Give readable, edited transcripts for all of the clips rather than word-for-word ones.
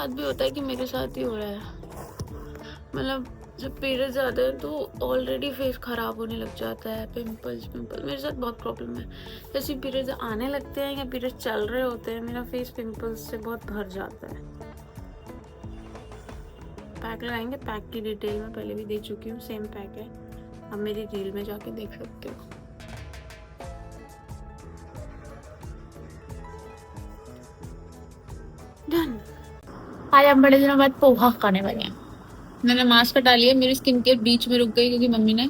साथ भी होता है कि मेरे साथ ही हो रहा है। मतलब जब पीरियड्स आते हैं तो ऑलरेडी फेस ख़राब होने लग जाता है, पिंपल्स मेरे साथ बहुत प्रॉब्लम है। जैसे पीरियड्स आने लगते हैं या पीरियड्स चल रहे होते हैं, मेरा फेस पिंपल्स से बहुत भर जाता है। पैक लगाएंगे, पैक की डिटेल मैं पहले भी दे चुकी हूँ, सेम पैक है, आप मेरी रील में जाके देख सकते हो। डन। आज हम बड़े दिनों बाद पोहा खाने वाले हैं। मैंने मास्क हटा लिया, मेरी स्किन केयर बीच में रुक गई क्योंकि मम्मी ने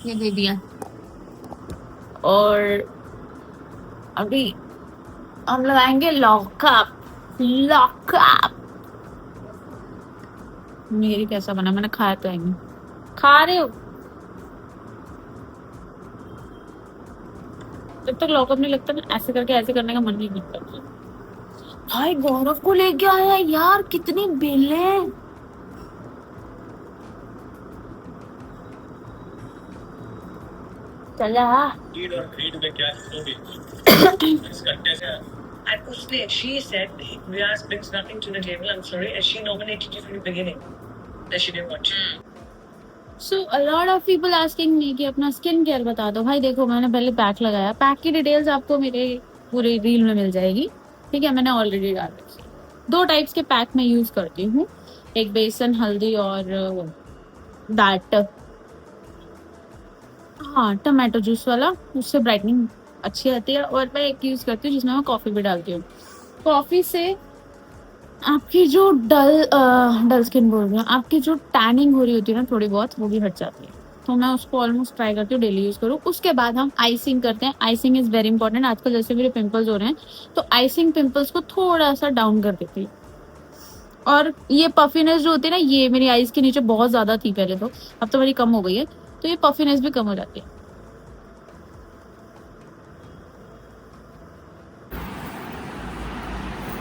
ये दे दिया। और अभी हम लगाएंगे लॉकअप। मेरी कैसा बना, मैंने खाया तो है नहीं। खा रहे हो? जब तक लॉकअप नहीं लगता ना, ऐसे करके ऐसे करने का मन नहीं करता। भाई गौरव को लेके आया यार, कितनी बिल है। चला Creed और creed में क्या लिखोगे? इसका कैसे? And उसने, she said, Vyas brings nothing to the table. I'm sorry, as she nominated you from the beginning. That she didn't want you. So a lot of people asking me कि अपना skin care बता दो। भाई देखो, मैंने पहले pack लगाया, pack की डिटेल्स आपको मेरे पूरे रील में मिल जाएगी, ठीक है, मैंने ऑलरेडी डाल रखी है। 2 टाइप्स के पैक मैं यूज करती हूँ, एक बेसन हल्दी और दैट हाँ टमाटो जूस वाला, उससे ब्राइटनिंग अच्छी आती है। और मैं एक यूज करती हूँ जिसमें मैं कॉफी भी डालती हूँ। कॉफी से आपकी जो डल स्किन बोल रही हूँ, आपकी जो टैनिंग हो रही होती है ना थोड़ी बहुत, वो भी हट जाती है। तो मैं उसको ऑलमोस्ट ट्राई करती हूँ डेली यूज करूँ। उसके बाद हम आइसिंग करते हैं। Icing is very important. आजकल जैसे मेरे पिंपल्स हो रहे हैं तो आइसिंग पिंपल्स को थोड़ा सा डाउन कर देती है। और ये पफिनेस जो होती है ना, ये मेरी आईज के नीचे बहुत ज्यादा थी पहले, तो अब तो मेरी कम हो गई है, तो ये पफिनेस भी कम हो जाती है।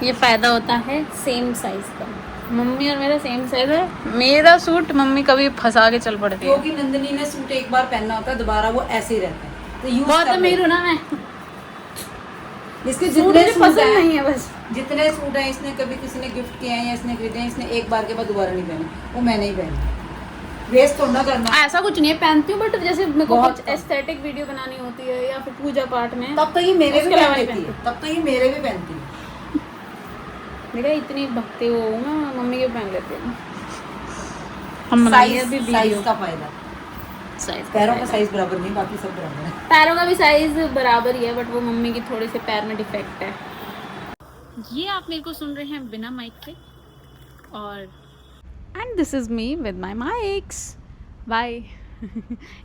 ये फायदा होता है सेम साइज का। मम्मी और मेरा सेम साइज है। मेरा सूट मम्मी कभी फंसा के चल पड़ती है, क्योंकि नंदिनी ने सूट एक बार पहनना होता है, दोबारा वो ऐसे ही रहता है। तो यूज बहुत अमीर हूँ ना मैं। इसके सूट जितने मुझे सूट पसंद नहीं हैं, है बस। जितने सूट हैं इसने कभी किसी ने गिफ्ट किए हैं या इसने खरीदे हैं, इसने एक बार के बाद दोबारा नहीं पहने, वो मैंने ही पहने। वेस्ट थोड़ा करना, ऐसा कुछ नहीं है, पहनती हूँ, बट जैसे मेरे को बहुत कुछ एस्थेटिक वीडियो बनानी होती है या फिर पूजा पाठ में, तब तो ये मेरे भी उसके अलावा पहन नहीं लेती है, तब तो ये मेरे भी पहनती है। मेरा इतनी भक्ति वो हूँ मैं, मम्मी के पहन लेती हूँ। हम बनाएंगे अभी वीडियो। साइज का फायदा, साइज पैरों का साइज बराबर नहीं, बाकी सब बराबर है। पैरों का भी साइज बराबर ही है, बट वो मम्मी की थोड़ी से पैर में डिफेक्ट है। ये आप मेरे को सुन रहे हैं बिना माइक के, और and this is me with my mics. Bye.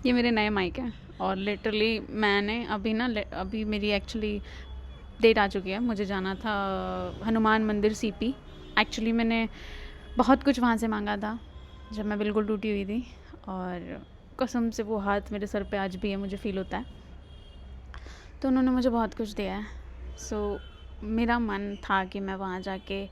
ये मेरे नए माइक हैं, और लिटरली मैंने अभी मेरी एक्चुअली डेट आ चुकी है। मुझे जाना था हनुमान मंदिर सीपी। एक्चुअली मैंने बहुत कुछ वहाँ से मांगा था जब मैं बिल्कुल टूटी हुई थी, और कसम से वो हाथ मेरे सर पे आज भी है, मुझे फ़ील होता है। तो उन्होंने मुझे बहुत कुछ दिया है। सो मेरा मन था कि मैं वहाँ जाके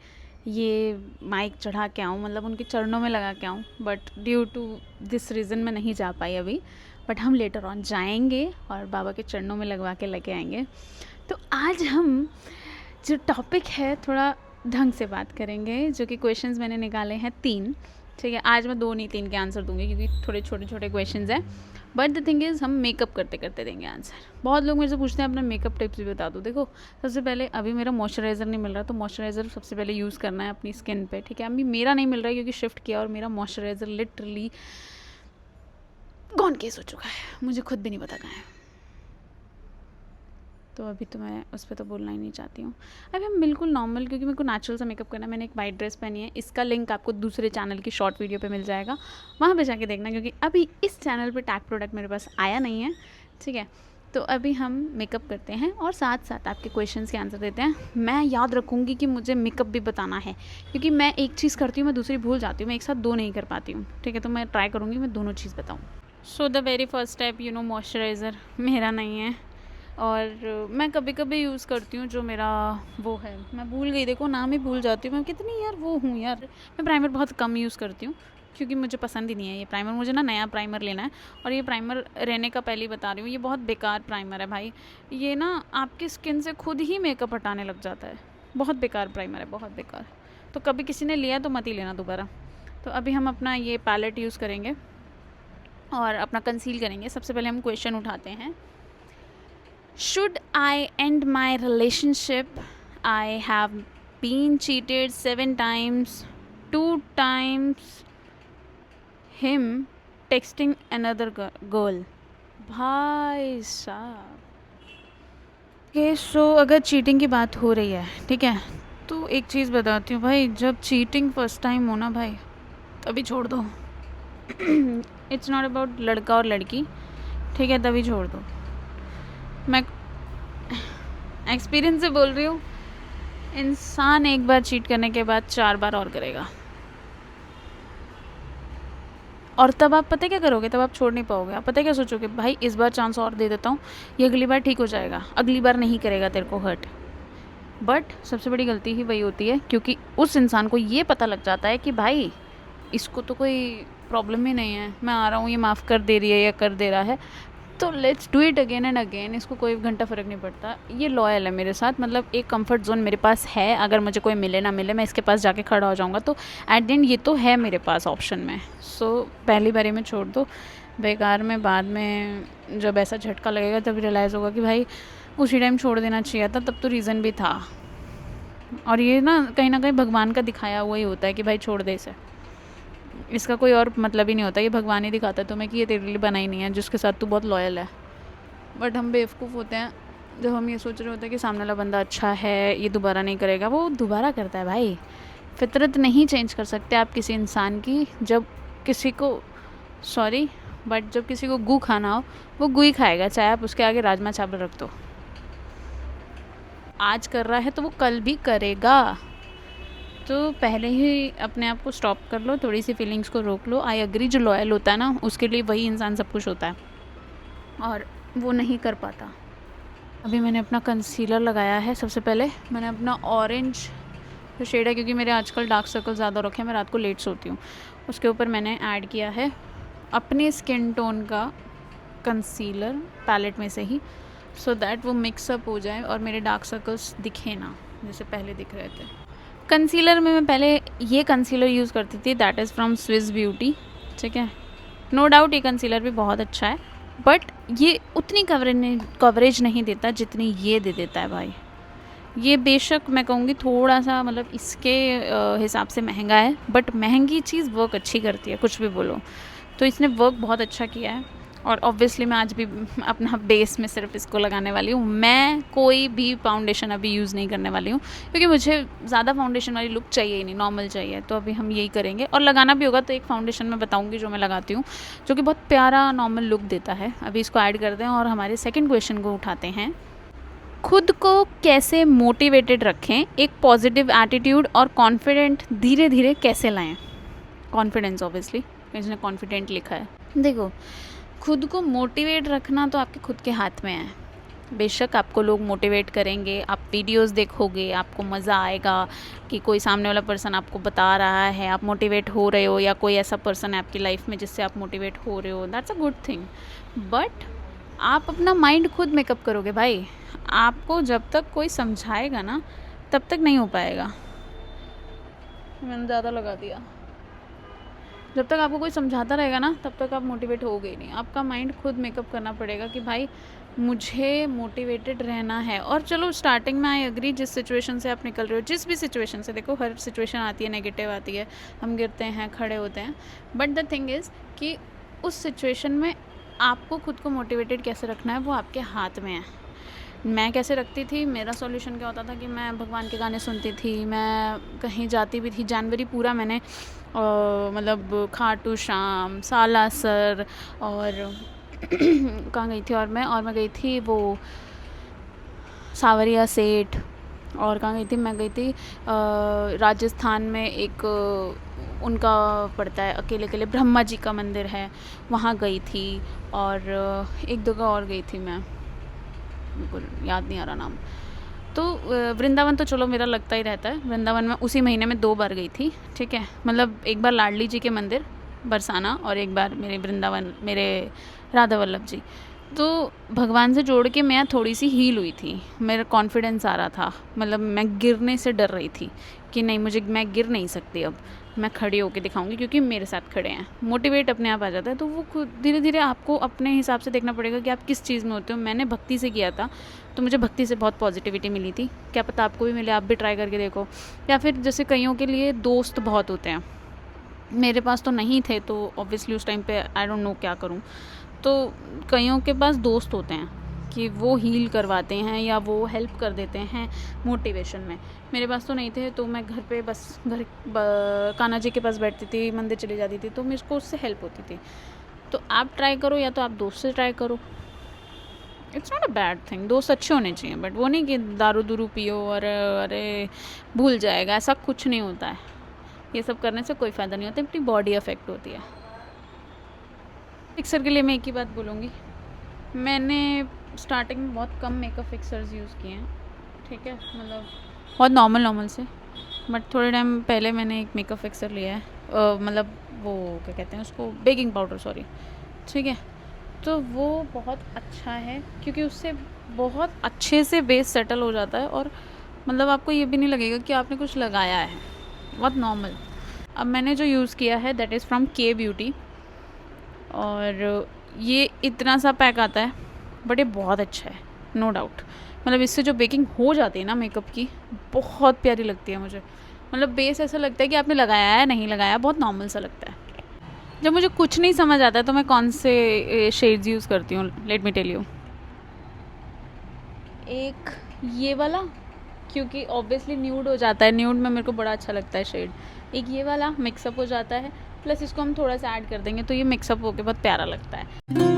ये माइक चढ़ा के आऊँ, मतलब उनके चरणों में लगा के आऊँ, but due to this reason मैं नहीं जा पाई अभी। बट हम लेटर ऑन जाएंगे और बाबा के चरणों में लगवा के लेके आएंगे। तो आज हम जो टॉपिक है थोड़ा ढंग से बात करेंगे, जो कि क्वेश्चंस मैंने निकाले हैं 3, ठीक है। आज मैं 2 नहीं 3 के आंसर दूंगी क्योंकि थोड़े छोटे छोटे क्वेश्चंस हैं, बट द थिंग इज़ हम मेकअप करते करते देंगे आंसर। बहुत लोग मेरे से पूछते हैं अपना मेकअप टिप्स भी बता दो। देखो, सबसे पहले अभी मेरा मॉइस्चराइज़र नहीं मिल रहा, तो मॉइस्चराइज़र सबसे पहले यूज़ करना है अपनी स्किन पे, ठीक है। अभी मेरा नहीं मिल रहा है क्योंकि शिफ्ट किया, और मेरा मॉइस्चराइज़र लिटरली गॉन केस हो चुका है, मुझे खुद भी नहीं पता कहाँ है। तो अभी तो मैं उस पर तो बोलना ही नहीं चाहती हूँ। अभी हम बिल्कुल नॉर्मल, क्योंकि मेरे को नेचुरल सा मेकअप करना है। मैंने एक वाइट ड्रेस पहनी है, इसका लिंक आपको दूसरे चैनल की शॉर्ट वीडियो पे मिल जाएगा, वहाँ पे जाके देखना, क्योंकि अभी इस चैनल पे टैग प्रोडक्ट मेरे पास आया नहीं है, ठीक है। तो अभी हम मेकअप करते हैं और साथ साथ आपके क्वेश्चंस के आंसर देते हैं। मैं याद रखूँगी कि मुझे मेकअप भी बताना है, क्योंकि मैं एक चीज़ करती हूँ मैं दूसरी भूल जाती हूँ, मैं एक साथ 2 नहीं कर पाती हूँ, ठीक है। तो मैं ट्राई करूँगी मैं दोनों चीज़ बताऊँ। So the very first step, moisturiser मेरा नहीं है, और मैं कभी कभी यूज़ करती हूँ जो मेरा वो है, मैं भूल गई, देखो नाम ही भूल जाती हूँ मैं, कितनी यार वो हूँ यार। मैं प्राइमर बहुत कम यूज़ करती हूँ क्योंकि मुझे पसंद ही नहीं है ये प्राइमर। मुझे ना नया प्राइमर लेना है, और ये प्राइमर रहने का पहले ही बता रही हूँ, ये बहुत बेकार प्राइमर है भाई। ये ना आपकी स्किन से खुद ही मेकअप हटाने लग जाता है, बहुत बेकार प्राइमर है, बहुत बेकार। तो कभी किसी ने लिया तो मत ही लेना दोबारा। तो अभी हम अपना ये पैलेट यूज़ करेंगे और अपना कंसील करेंगे। सबसे पहले हम क्वेश्चन उठाते हैं, should I end my relationship? I have been cheated 7 times, 2 times him texting another girl। भाई साहब के सो अगर चीटिंग की बात हो रही है, ठीक है, तो एक चीज़ बताती हूँ भाई, जब चीटिंग फर्स्ट टाइम हो ना भाई, तभी छोड़ दो। इट्स नॉट अबाउट लड़का और लड़की, ठीक है, तभी छोड़ दो। मैं एक्सपीरियंस से बोल रही हूँ, इंसान एक बार चीट करने के बाद 4 बार और करेगा, और तब आप पता क्या करोगे, तब आप छोड़ नहीं पाओगे। आप पता क्या सोचोगे, भाई इस बार चांस और दे देता हूँ, ये अगली बार ठीक हो जाएगा, अगली बार नहीं करेगा तेरे को हर्ट। बट सबसे बड़ी गलती ही वही होती है, क्योंकि उस इंसान को ये पता लग जाता है कि भाई इसको तो कोई प्रॉब्लम ही नहीं है, मैं आ रहा हूँ, ये माफ़ कर दे रही है या कर दे रहा है, तो let's do it again and again, इसको कोई घंटा फ़र्क नहीं पड़ता। ये लॉयल है मेरे साथ, मतलब एक कंफर्ट जोन मेरे पास है, अगर मुझे कोई मिले ना मिले मैं इसके पास जाके खड़ा हो जाऊँगा, तो एट द एंड ये तो है मेरे पास ऑप्शन में। सो पहली बारी में छोड़ दो, बेकार में बाद में जब ऐसा झटका लगेगा तब रियलाइज़ होगा कि भाई उसी टाइम छोड़ देना चाहिए था, तब तो रीज़न भी था। और ये ना कहीं भगवान का दिखाया हुआ ही होता है कि भाई छोड़ दे इसे, इसका कोई और मतलब ही नहीं होता, ये भगवान ही दिखाता है तुम्हें कि ये तेरे लिए बना ही नहीं है, जिसके साथ तू बहुत लॉयल है। बट हम बेवकूफ़ होते हैं जब हम ये सोच रहे होते हैं कि सामने वाला बंदा अच्छा है, ये दोबारा नहीं करेगा, वो दोबारा करता है भाई। फितरत नहीं चेंज कर सकते आप किसी इंसान की। जब किसी को जब किसी को गू खाना हो, वो गू ही खाएगा, चाहे आप उसके आगे राजमा चावल रख दो। आज कर रहा है तो वो कल भी करेगा, तो पहले ही अपने आप को स्टॉप कर लो, थोड़ी सी फीलिंग्स को रोक लो। आई एग्री, जो लॉयल होता है ना उसके लिए वही इंसान सब कुछ होता है, और वो नहीं कर पाता। अभी मैंने अपना कंसीलर लगाया है। सबसे पहले मैंने अपना ऑरेंज जो शेड है, क्योंकि मेरे आजकल डार्क सर्कल ज़्यादा रखे हैं, मैं रात को लेट सोती हूँ, उसके ऊपर मैंने ऐड किया है अपने स्किन टोन का कंसीलर पैलेट में से ही, सो दैट वो मिक्सअप हो जाए और मेरे डार्क सर्कल्स दिखे ना जैसे पहले दिख रहे थे। कंसीलर में मैं पहले ये कंसीलर यूज़ करती थी, that is from Swiss beauty, ठीक है। नो डाउट ये कंसीलर भी बहुत अच्छा है, बट ये उतनी कवरेज नहीं देता जितनी ये दे देता है भाई। ये बेशक मैं कहूँगी थोड़ा सा मतलब इसके हिसाब से महंगा है, बट महंगी चीज़ वर्क अच्छी करती है, कुछ भी बोलो। तो इसने वर्क बहुत अच्छा किया है, और ऑब्वियसली मैं आज भी अपना बेस में सिर्फ इसको लगाने वाली हूँ। मैं कोई भी फाउंडेशन अभी यूज़ नहीं करने वाली हूँ, क्योंकि मुझे ज़्यादा फाउंडेशन वाली लुक चाहिए ही नहीं, नॉर्मल चाहिए। तो अभी हम यही करेंगे, और लगाना भी होगा तो एक फाउंडेशन मैं बताऊँगी जो मैं लगाती हूँ, जो कि बहुत प्यारा नॉर्मल लुक देता है। अभी इसको ऐड करते हैं और हमारे सेकेंड क्वेश्चन को उठाते हैं। खुद को कैसे मोटिवेटेड रखें, एक पॉजिटिव एटीट्यूड और कॉन्फिडेंट धीरे धीरे कैसे लाएं? कॉन्फिडेंस, ऑब्वियसली इसने कॉन्फिडेंट लिखा है। देखो, खुद को मोटिवेट रखना तो आपके खुद के हाथ में है। बेशक आपको लोग मोटिवेट करेंगे, आप वीडियोस देखोगे, आपको मज़ा आएगा कि कोई सामने वाला पर्सन आपको बता रहा है, आप मोटिवेट हो रहे हो, या कोई ऐसा पर्सन है आपकी लाइफ में जिससे आप मोटिवेट हो रहे हो, that's a good thing. But आप अपना माइंड खुद मेकअप करोगे भाई। आपको जब तक कोई समझाएगा ना तब तक नहीं हो पाएगा। मैंने ज़्यादा लगा दिया। जब तक आपको कोई समझाता रहेगा ना तब तक आप मोटिवेट होगे ही नहीं। आपका माइंड खुद मेकअप करना पड़ेगा कि भाई मुझे मोटिवेटेड रहना है। और चलो स्टार्टिंग में आई एग्री, जिस सिचुएशन से आप निकल रहे हो, जिस भी सिचुएशन से, देखो हर सिचुएशन आती है, नेगेटिव आती है, हम गिरते हैं, खड़े होते हैं, बट द थिंग इज़ कि उस सिचुएशन में आपको खुद को मोटिवेटेड कैसे रखना है वो आपके हाथ में है। मैं कैसे रखती थी, मेरा सॉल्यूशन क्या होता था कि मैं भगवान के गाने सुनती थी, मैं कहीं जाती भी थी। जनवरी पूरा मैंने मतलब खाटू श्याम, सालासर और कहाँ गई थी, और मैं गई थी वो सावरिया सेठ, और कहाँ गई थी, मैं गई थी राजस्थान में एक उनका पड़ता है अकेले अकेले ब्रह्मा जी का मंदिर है, वहाँ गई थी, और एक जगह और गई थी, मैं बिल्कुल याद नहीं आ रहा नाम। तो वृंदावन तो चलो मेरा लगता ही रहता है, वृंदावन में उसी महीने में 2 बार गई थी, ठीक है। मतलब एक बार लाडली जी के मंदिर बरसाना, और एक बार मेरे वृंदावन, मेरे राधा वल्लभ जी। तो भगवान से जोड़ के मैं थोड़ी सी हील हुई थी, मेरा कॉन्फिडेंस आ रहा था, मतलब मैं गिरने से डर रही थी कि नहीं मुझे, मैं गिर नहीं सकती, अब मैं खड़ी होकर दिखाऊंगी क्योंकि मेरे साथ खड़े हैं। मोटिवेट अपने आप आ जाता है। तो वो खुद धीरे धीरे आपको अपने हिसाब से देखना पड़ेगा कि आप किस चीज़ में होते हो। मैंने भक्ति से किया था तो मुझे भक्ति से बहुत पॉजिटिविटी मिली थी, क्या पता आपको भी मिले, आप भी ट्राई करके देखो। या फिर जैसे कईयों के लिए दोस्त बहुत होते हैं, मेरे पास तो नहीं थे, तो ऑब्वियसली उस टाइम पे आई डोंट नो क्या करूं। तो कईयों के पास दोस्त होते हैं कि वो हील करवाते हैं या वो हेल्प कर देते हैं मोटिवेशन में। मेरे पास तो नहीं थे, तो मैं घर पे बस कान्हा जी के पास बैठती थी, मंदिर चली जाती थी, तो मुझको उससे हेल्प होती थी। तो आप ट्राई करो या तो आप दोस्त से ट्राई करो। It's not a bad thing, दोस्त अच्छे होने चाहिए, बट वो नहीं कि दारू दूरू पियो और अरे भूल जाएगा, ऐसा कुछ नहीं होता है। ये सब करने से कोई फ़ायदा नहीं होता, अपनी बॉडी अफेक्ट होती है। फिक्सर के लिए मैं एक ही बात बोलूँगी, मैंने स्टार्टिंग में बहुत कम मेकअप फिक्सर्स यूज़ किए हैं, ठीक है, मतलब बहुत नॉर्मल से। बट थोड़े टाइम पहले मैंने एक मेकअप फिक्सर लिया है, मतलब वो क्या कहते हैं उसको, बेकिंग पाउडर, सॉरी, ठीक है। तो वो बहुत अच्छा है क्योंकि उससे बहुत अच्छे से बेस सेटल हो जाता है और मतलब आपको ये भी नहीं लगेगा कि आपने कुछ लगाया है, बहुत नॉर्मल। अब मैंने जो यूज़ किया है दैट इज़ फ्रॉम के ब्यूटी, और ये इतना सा पैक आता है बट ये बहुत अच्छा है, नो डाउट। मतलब इससे जो बेकिंग हो जाती है ना मेकअप की, बहुत प्यारी लगती है मुझे। मतलब बेस ऐसा लगता है कि आपने लगाया है, नहीं लगाया, बहुत नॉर्मल सा लगता है। जब मुझे कुछ नहीं समझ आता है तो मैं कौन से शेड्स यूज़ करती हूँ, लेट मी टेल यू। एक ये वाला, क्योंकि ऑब्वियसली न्यूड हो जाता है, न्यूड में मेरे को बड़ा अच्छा लगता है शेड। एक ये वाला मिक्सअप हो जाता है, प्लस इसको हम थोड़ा सा ऐड कर देंगे तो ये मिक्सअप होकर बहुत प्यारा लगता है।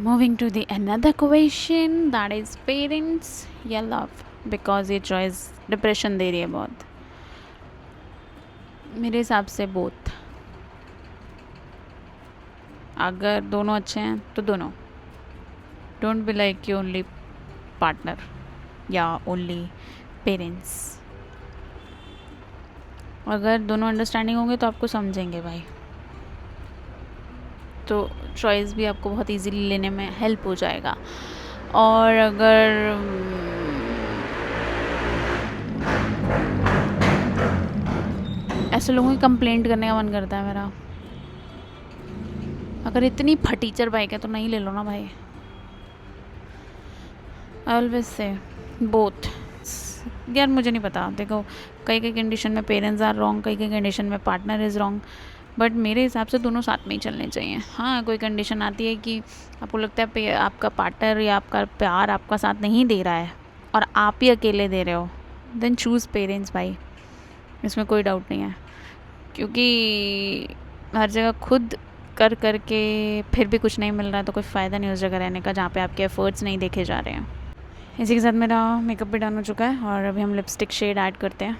Moving to the another question, that is parents या love, because ये choice डिप्रेशन दे रही है बहुत। मेरे हिसाब से बोथ, अगर दोनों अच्छे हैं तो दोनों। Don't be like you only partner या ओनली पेरेंट्स। अगर दोनों अंडरस्टैंडिंग होंगे तो आपको समझेंगे भाई, तो चॉइस भी आपको बहुत इजीली लेने में हेल्प हो जाएगा। और अगर ऐसे लोगों की कंप्लेंट करने का मन करता है मेरा, अगर इतनी फटीचर बाइक है तो नहीं ले लो ना भाई। I always say both. यार मुझे नहीं पता, देखो कई कई कंडीशन में पेरेंट्स आर रॉन्ग, कई कई कंडीशन में पार्टनर इज़ रॉन्ग, बट मेरे हिसाब से दोनों साथ में ही चलने चाहिए। हाँ, कोई कंडीशन आती है कि आपको लगता है आपका पार्टनर या आपका प्यार आपका साथ नहीं दे रहा है और आप ही अकेले दे रहे हो, देन चूज़ पेरेंट्स भाई, इसमें कोई डाउट नहीं है। क्योंकि हर जगह खुद कर के फिर भी कुछ नहीं मिल रहा है तो कोई फ़ायदा नहीं उस जगह रहने का जहाँ पे आपके एफ़र्ट्स नहीं देखे जा रहे हैं। इसी के साथ मेरा मेकअप भी डन हो चुका है और अभी हम लिपस्टिक शेड ऐड करते हैं।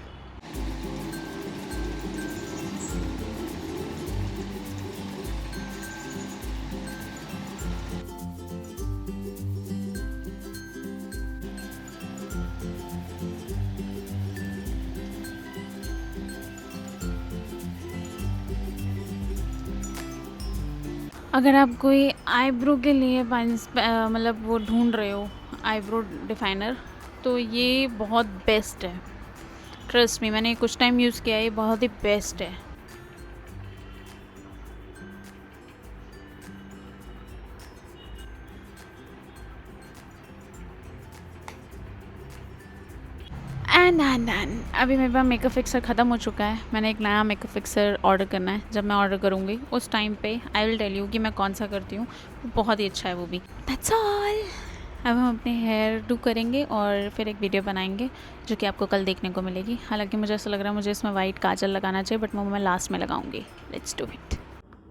अगर आप कोई आईब्रो के लिए मतलब वो ढूंढ रहे हो आईब्रो डिफाइनर, तो ये बहुत बेस्ट है, ट्रस्ट मी, मैंने कुछ टाइम यूज़ किया है, ये बहुत ही बेस्ट है। एंड अभी मेरे पास मेकअप फिक्सर ख़त्म हो चुका है। मैंने एक नया मेकअप फिक्सर ऑर्डर करना है, जब मैं ऑर्डर करूँगी उस टाइम पे आई विल टेल यू कि मैं कौन सा करती हूँ, बहुत ही अच्छा है वो भी। That's all. अब हम अपने हेयर डू करेंगे और फिर एक वीडियो बनाएंगे जो कि आपको कल देखने को मिलेगी। हालांकि मुझे ऐसा लग रहा है मुझे इसमें वाइट काजल लगाना चाहिए, बट वो मैं लास्ट में लगाऊंगी। Let's do it.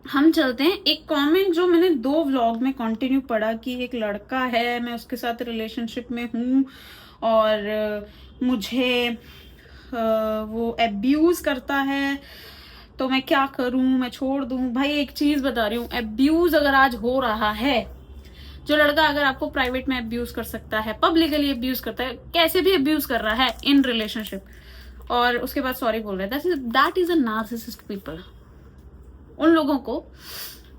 हम चलते हैं एक कमेंट जो मैंने 2 व्लॉग में कंटिन्यू पढ़ा कि एक लड़का है, मैं उसके साथ रिलेशनशिप में हूँ और मुझे वो एब्यूज करता है, तो मैं क्या करूं, मैं छोड़ दूं? भाई एक चीज बता रही हूँ, एब्यूज अगर आज हो रहा है, जो लड़का अगर आपको प्राइवेट में अब्यूज कर सकता है, पब्लिकली अब्यूज करता है, कैसे भी अब्यूज कर रहा है इन रिलेशनशिप, और उसके बाद सॉरी बोल रहा है, that is a narcissist people. उन लोगों को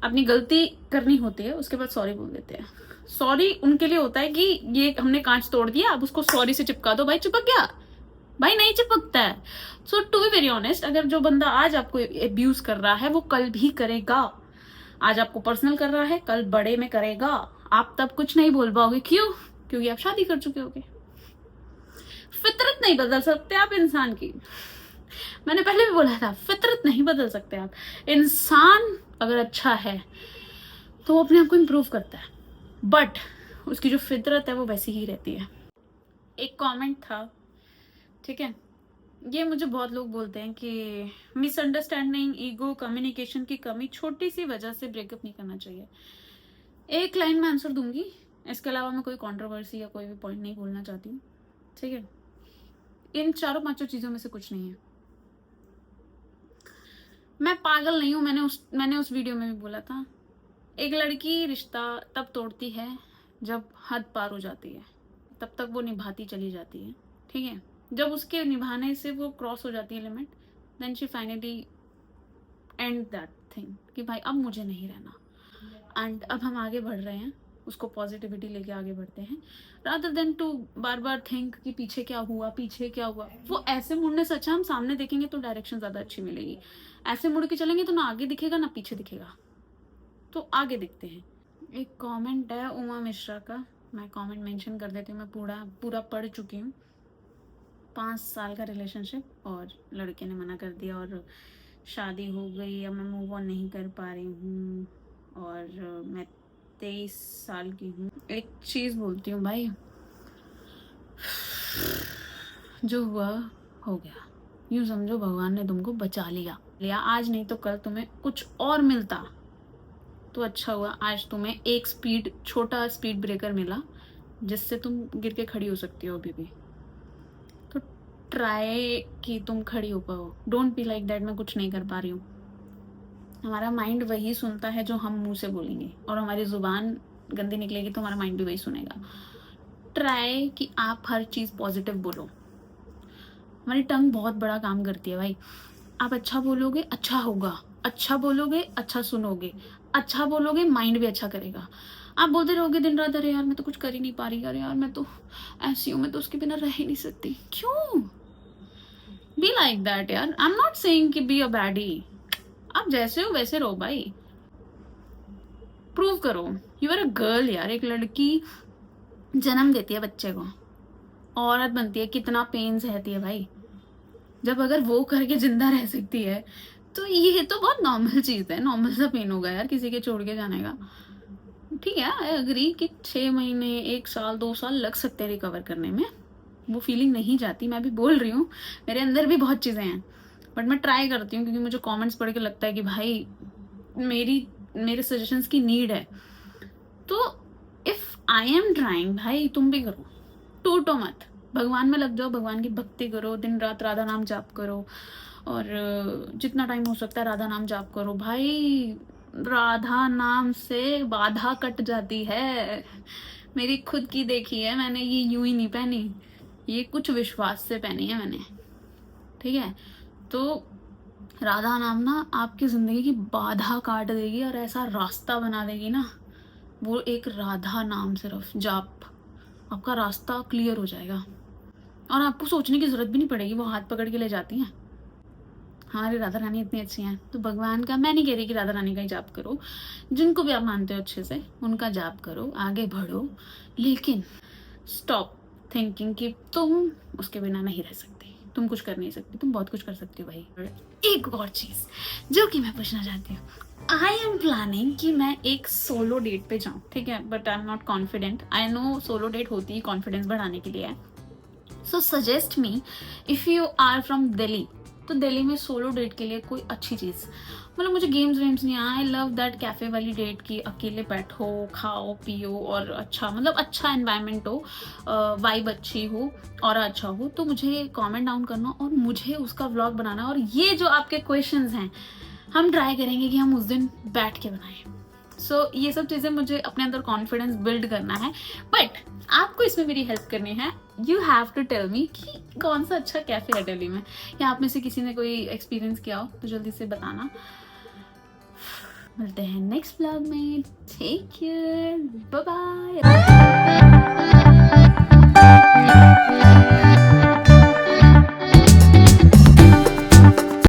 अपनी गलती करनी होती है, उसके बाद सॉरी बोल देते हैं। सॉरी उनके लिए होता है कि ये हमने कांच तोड़ दिया, अब उसको सॉरी से चिपका दो। भाई चिपक गया? भाई नहीं चिपकता है। सो टू बी वेरी ऑनेस्ट, अगर जो बंदा आज आपको अब्यूज कर रहा है वो कल भी करेगा। आज आपको पर्सनल कर रहा है, कल बड़े में करेगा। आप तब कुछ नहीं बोल पाओगे, क्यों? क्योंकि आप शादी कर चुके होगे। फितरत नहीं बदल सकते आप इंसान की। मैंने पहले भी बोला था, फितरत नहीं बदल सकते आप। इंसान अगर अच्छा है तो वो अपने आप को इम्प्रूव करता है, बट उसकी जो फितरत है वो वैसी ही रहती है। एक कमेंट था, ठीक है, ये मुझे बहुत लोग बोलते हैं कि मिसअंडरस्टैंडिंग, ईगो, कम्युनिकेशन की कमी, छोटी सी वजह से ब्रेकअप नहीं करना चाहिए। एक लाइन में आंसर दूंगी, इसके अलावा मैं कोई कंट्रोवर्सी या कोई भी पॉइंट नहीं बोलना चाहती हूँ, ठीक है। इन 4-5 चीजों में से कुछ नहीं है। मैं पागल नहीं हूं, मैंने उस वीडियो में भी बोला था, एक लड़की रिश्ता तब तोड़ती है जब हद पार हो जाती है, तब तक वो निभाती चली जाती है, ठीक है। जब उसके निभाने से वो क्रॉस हो जाती है limit, then she finally end that thing कि भाई अब मुझे नहीं रहना, एंड अब हम आगे बढ़ रहे हैं, उसको पॉजिटिविटी लेके आगे बढ़ते हैं, रादर देन टू बार बार थिंक कि पीछे क्या हुआ। वो ऐसे मुड़ने से अच्छा हम सामने देखेंगे तो डायरेक्शन ज़्यादा अच्छी मिलेगी। ऐसे मुड़ के चलेंगे तो ना आगे दिखेगा ना पीछे दिखेगा, तो आगे दिखते हैं। एक कमेंट है उमा मिश्रा का, मैं कमेंट मेंशन कर देती हूँ, मैं पूरा पढ़ चुकी हूँ। 5 साल का रिलेशनशिप और लड़के ने मना कर दिया और शादी हो गई, अब मैं मूव ऑन नहीं कर पा रही हूँ और मैं 23 साल की हूँ। एक चीज़ बोलती हूँ भाई, जो हुआ हो गया, यूँ समझो भगवान ने तुमको बचा लिया। आज नहीं तो कल तुम्हें कुछ और मिलता तो अच्छा हुआ। आज तुम्हें एक छोटा स्पीड ब्रेकर मिला जिससे तुम गिर के खड़ी हो सकती हो अभी भी, तो ट्राई कि तुम खड़ी हो पाओ। डोंट बी लाइक दैट मैं कुछ नहीं कर पा रही हूँ। हमारा माइंड वही सुनता है जो हम मुंह से बोलेंगे, और हमारी जुबान गंदी निकलेगी तो हमारा माइंड भी वही सुनेगा। ट्राई कि आप हर चीज़ पॉजिटिव बोलो। हमारी टंग बहुत बड़ा काम करती है भाई। आप अच्छा बोलोगे अच्छा होगा, अच्छा बोलोगे अच्छा सुनोगे, अच्छा बोलोगे माइंड भी अच्छा करेगा। आप बोलते रहोगे दिन रात, अरे यार मैं तो कुछ कर ही नहीं पा रही, अरे यार मैं तो ऐसी हूँ, मैं तो उसके बिना रह ही नहीं सकती। क्यों? बी लाइक दैट यार। आई एम नॉट सेइंग कि बी अ बैडी, आप जैसे हो वैसे रहो भाई। प्रूव करो यू आर अ गर्ल यार। एक लड़की जन्म देती है बच्चे को, औरत बनती है, कितना पेन सहती है भाई। जब अगर वो करके जिंदा रह सकती है तो ये तो बहुत नॉर्मल चीज़ है। नॉर्मल सा पेन होगा यार किसी के छोड़ के जाने का, ठीक है। आई एग्री कि 6 महीने, 1 साल, 2 साल लग सकते हैं रिकवर करने में, वो फीलिंग नहीं जाती। मैं भी बोल रही हूँ, मेरे अंदर भी बहुत चीज़ें हैं, बट मैं ट्राई करती हूँ क्योंकि मुझे कमेंट्स पढ़ के लगता है कि भाई मेरे सजेशंस की नीड है। तो इफ़ आई एम ट्राइंग, भाई तुम भी करो, टूटो मत, भगवान में लग जाओ, भगवान की भक्ति करो, दिन रात राधा नाम जाप करो, और जितना टाइम हो सकता है राधा नाम जाप करो। भाई राधा नाम से बाधा कट जाती है। मेरी खुद की देखी है मैंने, ये यूं ही नहीं पहनी, ये कुछ विश्वास से पहनी है मैंने, ठीक है। तो राधा नाम ना आपकी ज़िंदगी की बाधा काट देगी और ऐसा रास्ता बना देगी ना, वो एक राधा नाम सिर्फ जाप, आपका रास्ता क्लियर हो जाएगा और आपको सोचने की ज़रूरत भी नहीं पड़ेगी। वो हाथ पकड़ के ले जाती हैं। हमारी राधा रानी इतनी अच्छी हैं, तो भगवान का, मैं नहीं कह रही कि राधा रानी का ही जाप करो, जिनको भी आप मानते हो अच्छे से उनका जाप करो, आगे बढ़ो, लेकिन स्टॉप थिंकिंग कि तुम उसके बिना नहीं रह सकती, तुम कुछ कर नहीं सकती, तुम बहुत कुछ कर सकती हो भाई। एक और चीज़ जो कि मैं पूछना चाहती हूँ, आई एम प्लानिंग कि मैं एक सोलो डेट पे जाऊँ, ठीक है, but I am not confident. I know solo date होती है कॉन्फिडेंस बढ़ाने के लिए। So suggest me, if you are from Delhi, तो दिल्ली में सोलो डेट के लिए कोई अच्छी चीज़, मतलब मुझे गेम्स वेम्स नहीं, आई लव दैट कैफ़े वाली डेट की अकेले बैठो खाओ पियो और अच्छा मतलब अच्छा एनवायरनमेंट हो, वाइब अच्छी हो और अच्छा हो। तो मुझे कमेंट डाउन करना और मुझे उसका व्लॉग बनाना, और ये जो आपके क्वेश्चंस हैं हम ट्राई करेंगे कि हम उस दिन बैठ के बनाएं। सो ये सब चीज़ें मुझे अपने अंदर कॉन्फिडेंस बिल्ड करना है, बट आपको इसमें मेरी हेल्प करनी है। You have to tell me कि कौन सा अच्छा कैफ़े है दिल्ली में, या आप में से किसी ने कोई एक्सपीरियंस किया हो तो जल्दी से बताना। मिलते हैं नेक्स्ट ब्लॉग में, टेक केयर, बाय बाय।